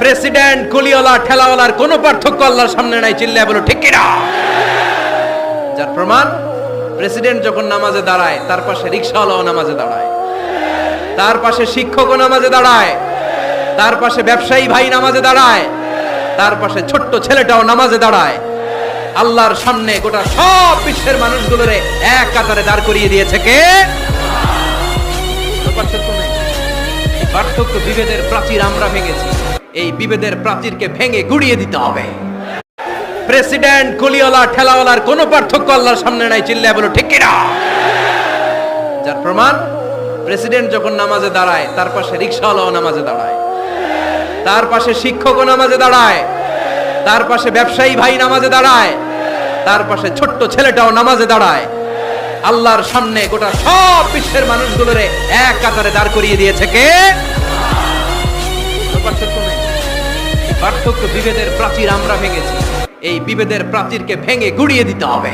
President কুলিওয়ালা ঠেলাওয়ালার কোনো পার্থক্য আল্লাহর সামনে নাই। চিল্লায় বলো ঠিক কিনা? যার প্রমাণ, প্রেসিডেন্ট যখন নামাজে দাঁড়ায় তার পাশে রিকশাওয়ালাও নামাজে দাঁড়ায়, তার পাশে শিক্ষকও নামাজে দাঁড়ায়, তার পাশে ব্যবসায়ী ভাই নামাজে দাঁড়ায়, তার পাশে ছোট্ট ছেলেটাও নামাজে দাঁড়ায়। আল্লাহর সামনে গোটা সব বিশ্বের মানুষগুলোরে এক কাতারে দাঁড় করিয়ে দিয়েছে কে? পার্থক্য নেই। পার্থক্য, বিভেদের প্রাচীর আমরা ভেঙেছি, এই বিভেদের প্রাচীরকে ভেঙে গুড়িয়ে দিতে হবে। প্রেসিডেন্ট কুলিওয়ালা ঠেলাওয়ালার কোনো পার্থক্য আল্লাহর সামনে নাই। চিল্লায় বলো ঠিক কিনা? যার প্রমাণ, প্রেসিডেন্ট যখন নামাজে দাঁড়ায় তার পাশে রিকশাওয়ালাও নামাজে দাঁড়ায়, তার পাশে শিক্ষকও নামাজে দাঁড়ায়, তার পাশে ব্যবসায়ী ভাই নামাজে দাঁড়ায়, তার পাশে ছোট্ট ছেলেটাও নামাজে দাঁড়ায়। আল্লাহর সামনে গোটা সব বিশ্বের মানুষগুলোরে এক কাতারে দাঁড় করিয়ে দিয়েছে কে? পার্থক্য নেই। পার্থক্য, বিভেদের প্রাচীর আমরা ভেঙেছি, এই বিভেদের প্রাচীরকে ভেঙে গুড়িয়ে দিতে হবে।